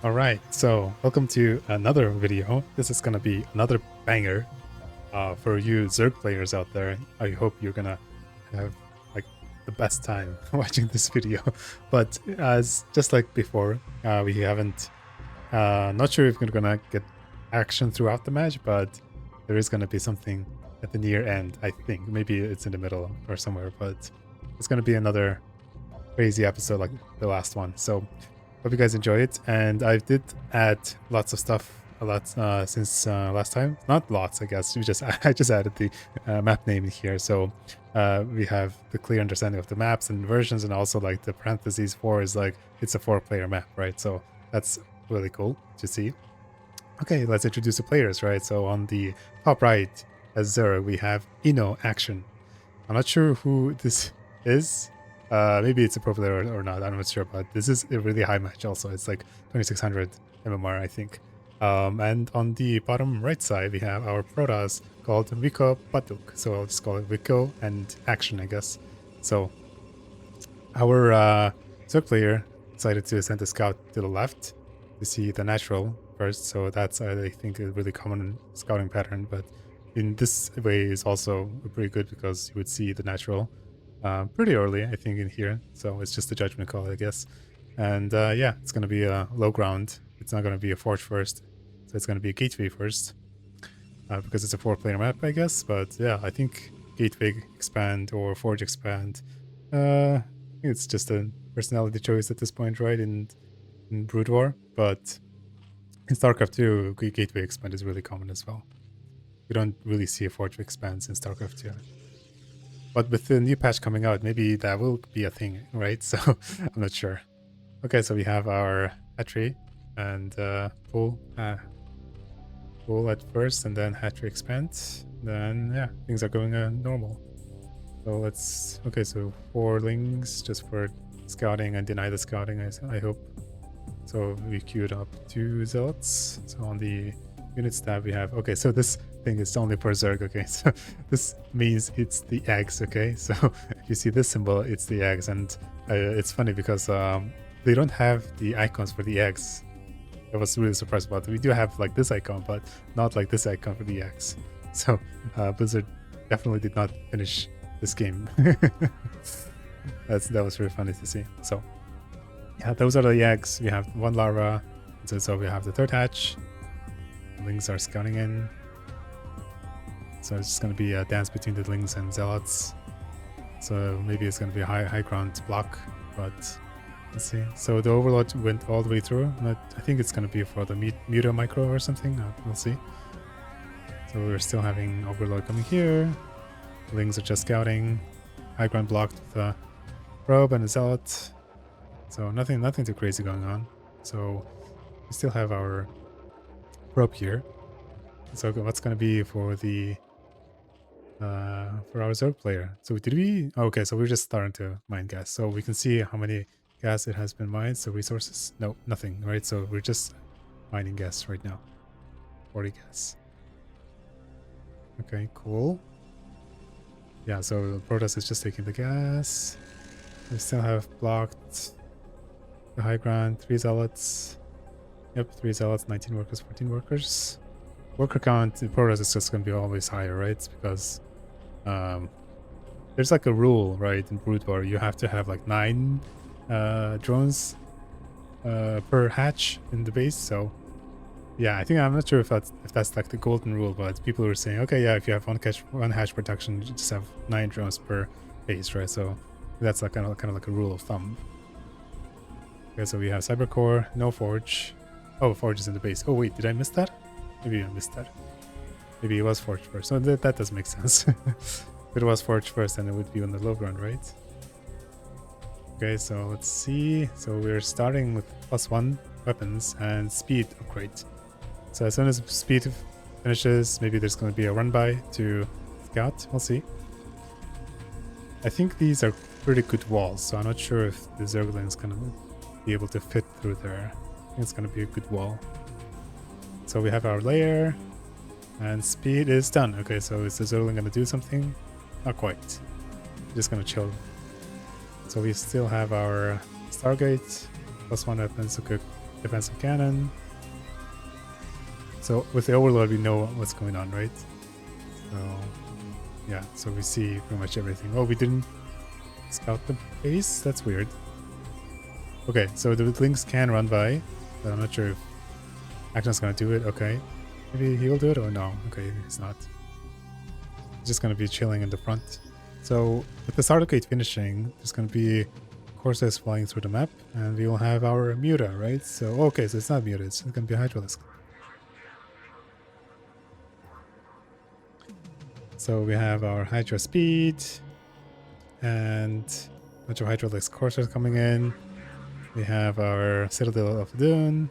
Alright, so welcome to another video. This is gonna be another banger for you Zerg players out there. I hope you're gonna have like the best time watching this video. But as just like before, we haven't not sure if we're gonna get action throughout the match, but there is gonna be something at the near end, I think. Maybe it's in the middle or somewhere, but it's gonna be another crazy episode like the last one. So hope you guys enjoy it. And I did add lots of stuff, a lot since last time. Not lots, I guess. I just added the map name in here, so we have the clear understanding of the maps and versions, and also like the parentheses 4 is like it's a 4-player map, right? So that's really cool to see. Okay, let's introduce the players, right? So on the top right, as Zerg, we have Ino Action. I'm not sure who this is. Maybe it's appropriate or not, I'm not sure, but this is a really high match also. It's like 2600 MMR, I think. And on the bottom right side, we have our Protoss called Wiko Batuk. So I'll just call it Wiko and Action, I guess. So our Zerg player decided to send a scout to the left to see the natural first. So that's, I think, a really common scouting pattern. But in this way is also pretty good because you would see the natural pretty early, I think, in here. So it's just a judgment call, I guess. And yeah, it's going to be a low ground. It's not going to be a forge first. So it's going to be a gateway first because it's a 4-player map, I guess. But yeah, I think gateway expand or forge expand. I think it's just a personality choice at this point, right? In Brood War. But in StarCraft 2, gateway expand is really common as well. We don't really see a forge expands in StarCraft 2. But with the new patch coming out, maybe that will be a thing, right? So I'm not sure. Okay, so we have our hatchery and full at first, and then hatchery expand. Then yeah, things are going normal. So let's so 4 lings just for scouting and deny the scouting. I hope. So we queued up 2 zealots. So on the units tab we have so this thing is only for Zerg. Okay, so this means it's the eggs. Okay, so if you see this symbol, it's the eggs. And it's funny because they don't have the icons for the eggs. I was really surprised about it. We do have like this icon, but not like this icon for the eggs. So Blizzard definitely did not finish this game. That was really funny to see. So yeah, those are the eggs. We have 1 larva, so we have the 3rd hatch. Lings are scouting in. So it's just going to be a dance between the lings and zealots. So maybe it's going to be a high ground block, but let's see. So the overload went all the way through. I think it's going to be for the Muta micro or something. We'll see. So we're still having overload coming here. Lings are just scouting. High ground blocked with a probe and a zealot. So nothing too crazy going on. So we still have our probe here. So what's going to be for the for our Zerg player? So did we so we're just starting to mine gas, so we can see how many gas it has been mined. So resources, no, nothing, right? So we're just mining gas right now. 40 gas. Okay, cool. Yeah, so Protoss is just taking the gas. We still have blocked the high ground. 3 zealots. Yep, 3 zealots, 19 workers, 14 workers. Worker count in Protoss is just going to be always higher, right? Because there's like a rule, right, in Brood War. You have to have like 9 drones per hatch in the base. So yeah, I think, I'm not sure if that's like the golden rule, but people were saying, okay, yeah, if you have one hatch production, you just have 9 drones per base, right? So that's like kind of like a rule of thumb. Okay, so we have Cybercore, no forge. Oh, forge is in the base. Oh wait, did I miss that? Maybe I missed that. Maybe it was forged first. So that does make sense. If it was forged first, then it would be on the low ground, right? Okay, so let's see. So we're starting with +1 weapons and speed upgrade. So as soon as speed finishes, maybe there's going to be a run by to scout. We'll see. I think these are pretty good walls, so I'm not sure if the Zergling is going to be able to fit through there. I think it's going to be a good wall. So we have our layer, and speed is done. Okay, so is the Zergling going to do something? Not quite. Just going to chill. So we still have our Stargate, +1 weapons. Okay, defensive cannon. So with the Overlord, we know what's going on, right? So yeah, so we see pretty much everything. Oh, we didn't scout the base? That's weird. Okay, so the Lynx can run by, but I'm not sure if Action's gonna do it. Okay, maybe he'll do it or no? Okay, he's not. He's just gonna be chilling in the front. So with the starter gate finishing, there's gonna be Corsairs flying through the map, and we will have our Muta, right? So okay, so it's not Muta, it's gonna be Hydralisk. So we have our Hydra speed and a bunch of Hydralisk Corsairs coming in. We have our Citadel of Dune.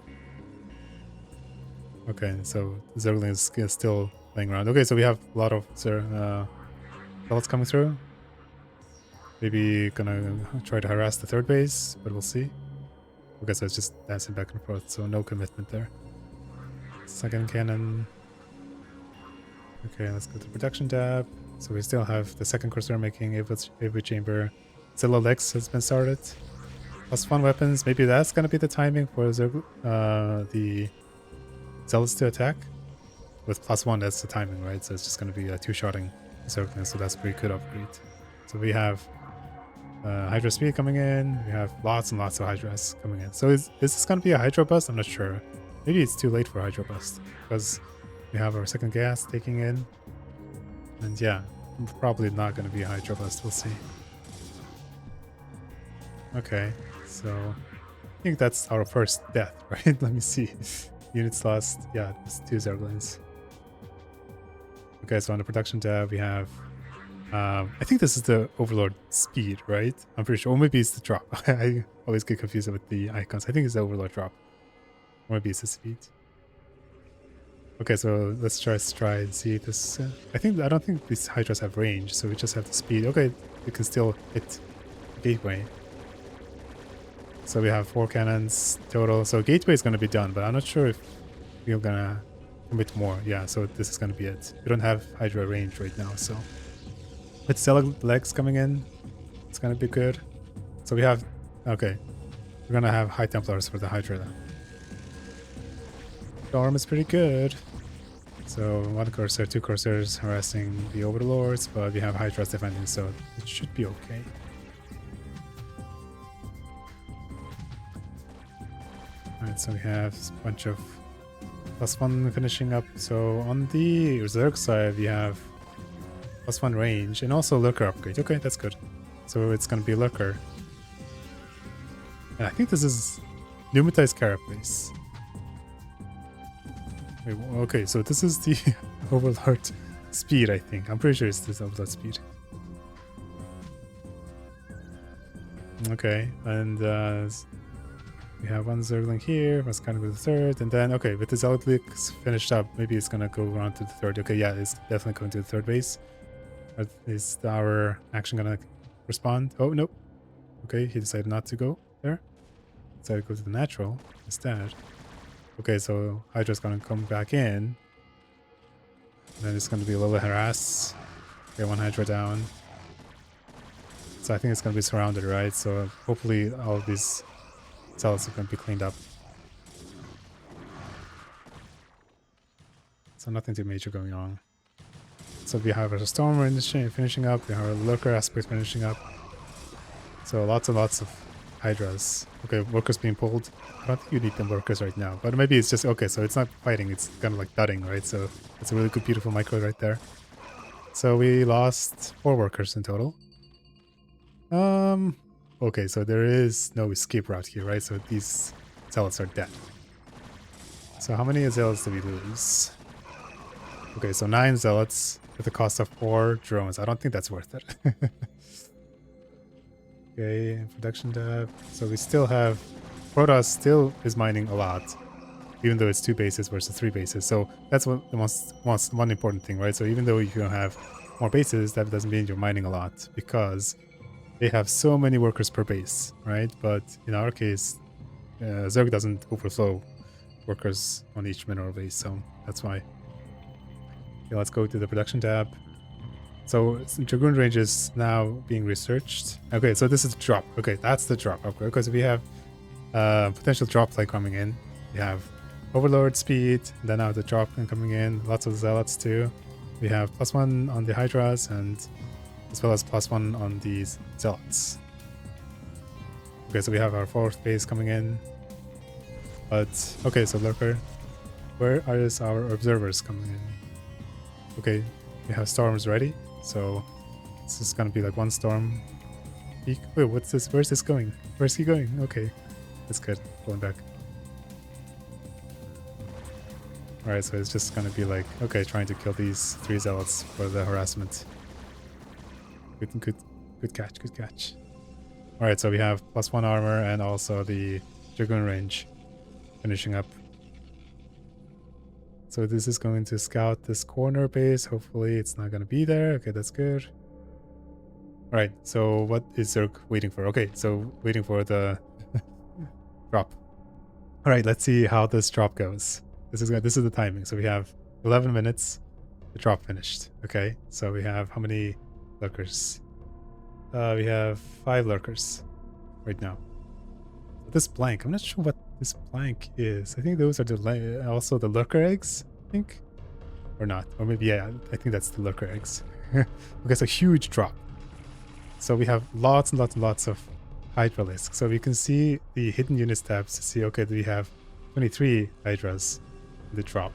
Okay, so Zergling is still playing around. Okay, so we have a lot of Zealots coming through. Maybe gonna try to harass the third base, but we'll see. Okay, so it's just dancing back and forth, so no commitment there. Second cannon. Okay, let's go to production tab. So we still have the second Corsair making every chamber. Zilla Lex has been started. +1 weapons. Maybe that's gonna be the timing for the Zealots to attack. With +1, that's the timing, right? So it's just gonna be a two-shotting Zergling, so that's a pretty good upgrade. So we have Hydra speed coming in. We have lots and lots of Hydras coming in. So is this gonna be a Hydra bust? I'm not sure. Maybe it's too late for Hydra bust because we have our second gas taking in. And yeah, probably not gonna be a Hydra bust. We'll see. Okay, so I think that's our first death, right? Let me see. Units lost. Yeah, it's 2 Zerglings. Okay, so on the production tab we have I think this is the Overlord speed, right? I'm pretty sure. Or maybe it's the drop. I always get confused with the icons. I think it's the Overlord drop. Or maybe it's the speed. Okay, so let's try and see this. I don't think these Hydras have range, so we just have the speed. Okay, we can still hit Gateway. So we have 4 cannons total. So Gateway is going to be done, but I'm not sure if we're going to commit more. Yeah, so this is going to be it. We don't have Hydra range right now, so... With Zilla Legs coming in, it's going to be good. So we have... Okay, we're going to have High Templars for the Hydra. The arm is pretty good. So 1 Corsair, 2 Corsairs harassing the Overlords, but we have Hydras defending, so it should be okay. Alright, so we have a bunch of +1 finishing up. So on the Zerg side, we have +1 range and also Lurker upgrade. Okay, that's good. So it's going to be Lurker. And I think this is Pneumatized Carapace. Wait, okay, so this is the Overlord speed, I think. I'm pretty sure it's this Overlord speed. Okay, and we have 1 Zergling here. That's kind of the third. And then, okay, with the Zealotlix finished up, maybe it's going to go around to the third. Okay, yeah, it's definitely going to the third base. Is our action going to respond? Oh, nope. Okay, he decided not to go there. Decided to go to the natural instead. Okay, so Hydra's going to come back in. And then it's going to be a little harass. Okay, 1 Hydra down. So I think it's going to be surrounded, right? So hopefully all of these cells are going to be cleaned up. So nothing too major going on. So we have our Storm finishing up. We have our Lurker aspect finishing up. So lots and lots of Hydras. Okay, workers being pulled. I don't think you need them workers right now. But maybe it's just... Okay, so it's not fighting. It's kind of like thudding, right? So it's a really good, beautiful micro right there. So we lost 4 workers in total. Okay, so there is no escape route here, right? So these zealots are dead. So how many zealots do we lose? Okay, so 9 zealots with the cost of 4 drones. I don't think that's worth it. Okay, production tab. So we still have... Protoss still is mining a lot, even though it's 2 bases versus 3 bases. So that's what the most one important thing, right? So even though you don't have more bases, that doesn't mean you're mining a lot, because they have so many workers per base, right? But in our case, Zerg doesn't overflow workers on each mineral base, so that's why. Okay, let's go to the production tab. So Dragoon range is now being researched. Okay, so this is the drop. Okay, that's the drop upgrade, because we have potential drop play coming in. We have Overlord speed, then now the drop coming in, lots of Zealots too. We have +1 on the Hydras and as well as +1 on these Zealots. Okay, so we have our 4th base coming in. But, okay, so Lurker, where are our observers coming in? Okay, we have storms ready, so this is gonna be like 1 storm. Wait, what's this? Where's this going? Where's he going? Okay, that's good. Going back. Alright, so it's just gonna be like, okay, trying to kill these 3 zealots for the harassment. Good catch, good catch. Alright, so we have +1 armor and also the Dragoon range finishing up. So this is going to scout this corner base. Hopefully it's not gonna be there. Okay, that's good. Alright, so what is Zerg waiting for? Okay, so waiting for the drop. Alright, let's see how this drop goes. This is the timing. So we have 11 minutes. The drop finished. Okay, so we have how many lurkers? We have 5 lurkers right now. This blank, I'm not sure what this blank is. I think those are also the lurker eggs, I think. Or not. Or maybe, yeah, I think that's the lurker eggs. Okay, so huge drop. So we have lots and lots and lots of Hydralisk. So we can see the hidden units tabs to see, okay, we have 23 Hydras in the drop.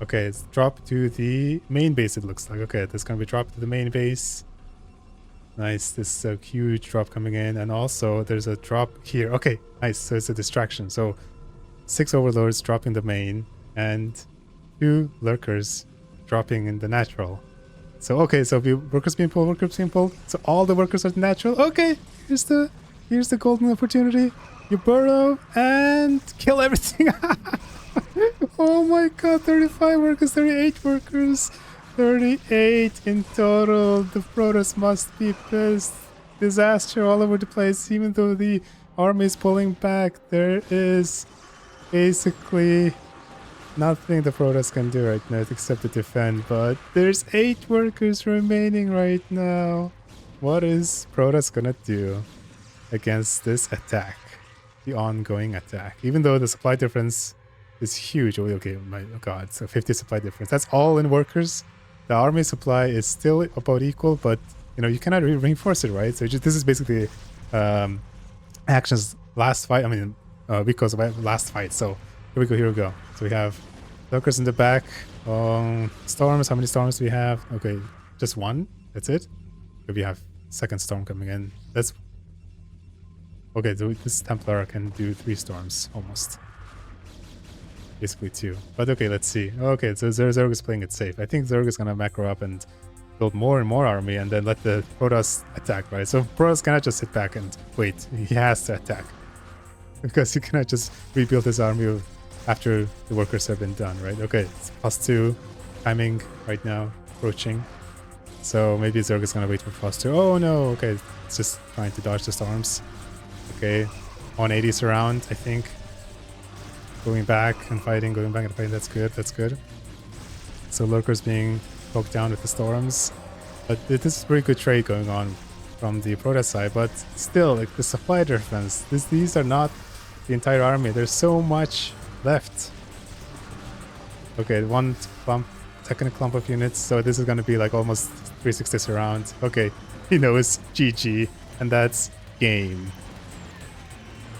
Okay, it's dropped to the main base, it looks like. Okay, there's going to be dropped to the main base. Nice, this is a huge drop coming in. And also, there's a drop here. Okay, nice, so it's a distraction. So 6 overlords dropping the main and 2 lurkers dropping in the natural. So, okay, so workers being pulled. So all the workers are natural. Okay, here's the golden opportunity. You burrow and kill everything. Oh my god, 35 workers, 38 workers. 38 in total. The Protoss must be pissed. Disaster all over the place. Even though the army is pulling back, there is basically nothing the Protoss can do right now except to defend. But there's 8 workers remaining right now. What is Protoss gonna do against this attack? The ongoing attack. Even though the supply difference is huge. Oh, okay, my god. So 50 supply difference. That's all in workers. The army supply is still about equal, but you know you cannot reinforce it, right? So this is basically actions last fight. I mean, because of last fight. So here we go. So we have lurkers in the back. Storms. How many storms do we have? Okay, just 1. That's it. We have second storm coming in. That's okay. So this Templar can do 3 storms almost. Basically 2. But okay, let's see. Okay, so Zerg is playing it safe. I think Zerg is gonna macro up and build more and more army and then let the Protoss attack, right? So Protoss cannot just sit back and wait. He has to attack. Because he cannot just rebuild his army after the workers have been done, right? Okay, it's +2 timing right now, approaching. So maybe Zerg is gonna wait for +2. Oh no, okay, it's just trying to dodge the storms. Okay, 180 surround, I think. Going back and fighting, that's good. So lurkers being poked down with the storms. But this is pretty good trade going on from the Protoss side, but still, like the supply difference, these are not the entire army. There's so much left. Okay, 1 clump, second clump of units, so this is gonna be like almost 360 surround. Okay, he knows GG, and that's game.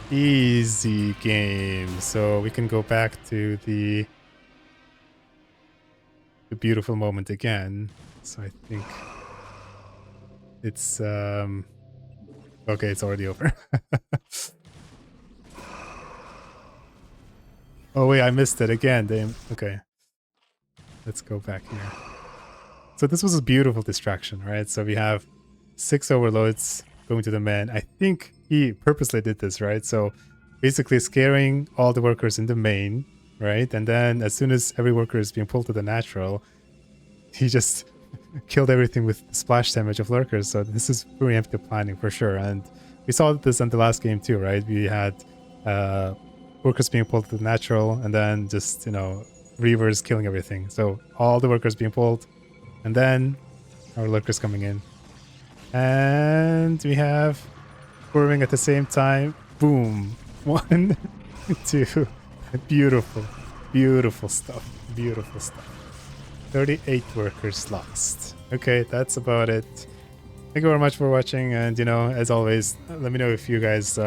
Easy game. So we can go back to the beautiful moment again. So I think it's okay, it's already over. Oh wait, I missed it again. Damn. Okay, let's go back here. So this was a beautiful distraction, right? So we have 6 overloads going to the men. I think he purposely did this, right? So basically scaring all the workers in the main, right? And then as soon as every worker is being pulled to the natural, he just killed everything with splash damage of lurkers. So this is preemptive planning for sure. And we saw this in the last game too, right? We had workers being pulled to the natural and then just, you know, reavers killing everything. So all the workers being pulled and then our lurkers coming in. And we have Brewing at the same time. Boom. 1, 2. Beautiful. Beautiful stuff. Beautiful stuff. 38 workers lost. Okay, that's about it. Thank you very much for watching, and as always, let me know if you guys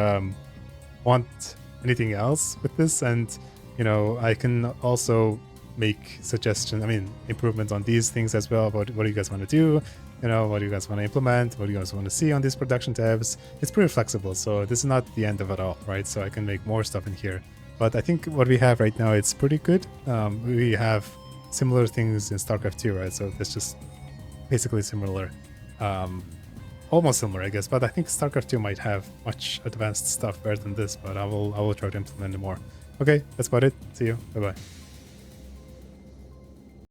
want anything else with this, and I can also make suggestions, improvements on these things as well, about what do you guys want to do, what do you guys want to implement, what do you guys want to see on these production tabs. It's pretty flexible, so this is not the end of it all, right? So I can make more stuff in here, but I think what we have right now, it's pretty good. We have similar things in StarCraft 2, right? So it's just basically similar, almost similar, I guess, but I think StarCraft 2 might have much advanced stuff better than this, but I will try to implement it more. Okay, that's about it. See you. Bye-bye.